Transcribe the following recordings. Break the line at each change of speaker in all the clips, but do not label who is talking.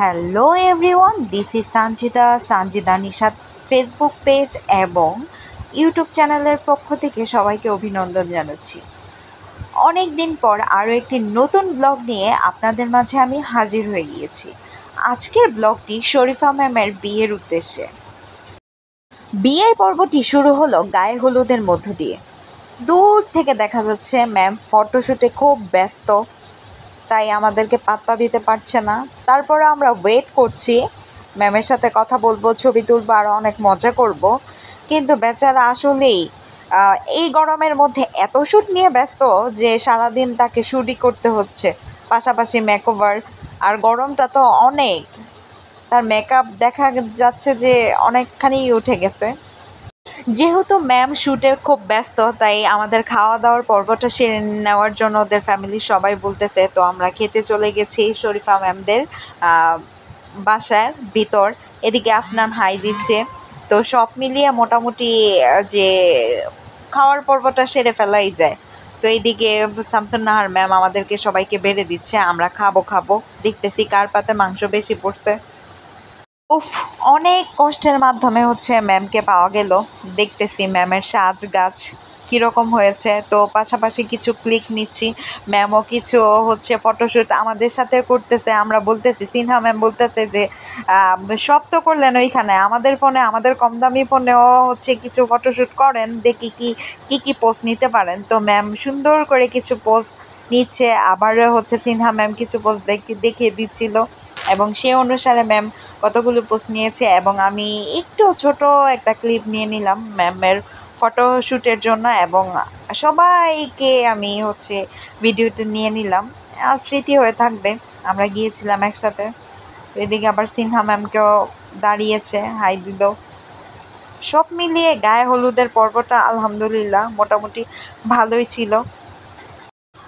Hello everyone, this is Sanjida Nishat Facebook page এবং YouTube চ্যানেলের পক্ষ থেকে সবাইকে অভিনন্দন জানাচ্ছি। অনেক দিন পর আরও একটি নতুন ব্লগ নিয়ে আপনাদের মাঝে আমি হাজির হয়ে গিয়েছি। আজকের ব্লগটি শরীফা ম্যামের বিয়ের উদ্দেশ্যে। বিয়ের পর্বটি শুরু হলো গায়ে হলুদের মধ্য দিয়ে। দূর থেকে দেখা যাচ্ছে ম্যাম ফটোশ্যুটে খুব ব্যস্ত, তাই আমাদেরকে পাত্তা দিতে পারছে না। তারপরে আমরা ওয়েট করছি, ম্যামের সাথে কথা বলবো, ছবি তুলবো আর অনেক মজা করব। কিন্তু বেচারা আসলেই এই গরমের মধ্যে এত শ্যুট নিয়ে ব্যস্ত যে সারাদিন তাকে শ্যুটই করতে হচ্ছে, পাশাপাশি মেকওভার। আর গরমটা তো অনেক, তার মেকআপ দেখা যাচ্ছে যে অনেকখানি উঠে গেছে। যেহেতু ম্যাম শ্যুটে খুব ব্যস্ত, তাই আমাদের খাওয়া দাওয়ার পর্বটা সেরে নেওয়ার জন্য ওদের ফ্যামিলির সবাই বলতেছে, তো আমরা খেতে চলে গেছি শরীফা ম্যামদের বাসার ভিতর। এদিকে আফনান হাই দিচ্ছে। তো সব মিলিয়ে মোটামুটি যে খাওয়ার পর্বটা সেরে ফেলাই যায়। তো এইদিকে শামসুন নাহার ম্যাম আমাদেরকে সবাইকে বেড়ে দিচ্ছে, আমরা খাবো দেখতেছি কার পাতে মাংস বেশি পড়ছে। উফ, অনেক কষ্টের মাধ্যমে ম্যামকে পাওয়া গেল। দেখতেছি ম্যামের সাজ গাছ কীরকম হয়েছে, তো পাশাপাশি কিছু ক্লিক নিচ্ছি। ম্যামও কিছু ফটোশ্যুট আমাদের সাথে করতেছে। আমরা বলতেছি, সিনহা ম্যাম বলতেছে যে সব তো করলেন ওইখানে, আমাদের ফোনে, আমাদের কম দামি ফোনেও কিছু ফটোশ্যুট করেন, দেখি কি পোজ নিতে পারেন। তো ম্যাম সুন্দর করে কিছু পোজ নিচ্ছে, আবার সিনহা ম্যাম কিছু পোজ দেখিয়ে দিচ্ছিল এবং সেই অনুসারে ম্যাম কতগুলো পোস্ট নিয়েছে এবং আমি একটু ছোট একটা ক্লিপ নিয়ে নিলাম ম্যামের ফটোশ্যুটের জন্য এবং সবাইকে আমি ভিডিওতে নিয়ে নিলাম। স্মৃতি হয়ে থাকবে, আমরা গিয়েছিলাম একসাথে। এদিকে আবার সিনহা ম্যামকেও দাঁড়িয়েছে, হাই দিল। সব মিলিয়ে গায়ে হলুদের পর্বটা আলহামদুলিল্লাহ মোটামুটি ভালোই ছিল।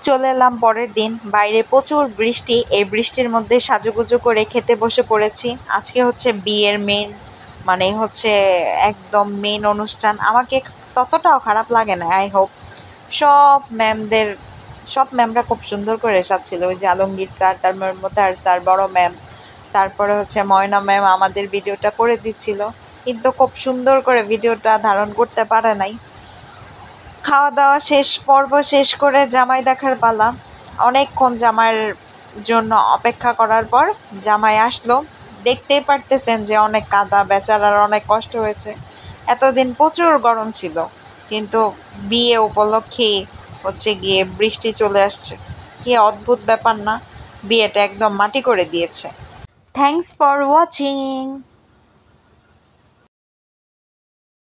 চলে এলাম পরের দিন। বাইরে প্রচুর বৃষ্টি, এই বৃষ্টির মধ্যে সাজুগুজু করে খেতে বসে পড়েছি। আজকে বিয়ের মেন, মানে একদম মেন অনুষ্ঠান। আমাকে ততটাও খারাপ লাগে না, আই হোপ। সব ম্যামরা খুব সুন্দর করে সাজছিল। ওই যে আলমগীর স্যার, তারপর মোতাহার স্যার, বড় ম্যাম, তারপরে ময়না ম্যাম আমাদের ভিডিওটা করে দিচ্ছিল, কিন্তু খুব সুন্দর করে ভিডিওটা ধারণ করতে পারে নাই। খাওয়া দাওয়া পর্ব শেষ করে জামাই দেখার পালা। অনেকক্ষণ জামাইয়ের জন্য অপেক্ষা করার পর জামাই আসলো। দেখতেই পারতেছেন যে অনেক কাদা, বেচারার অনেক কষ্ট হয়েছে। এতদিন প্রচুর গরম ছিল, কিন্তু বিয়ে উপলক্ষে গিয়ে বৃষ্টি চলে আসছে। কি অদ্ভুত ব্যাপার না, বিয়েটা একদম মাটি করে দিয়েছে। Thanks for watching.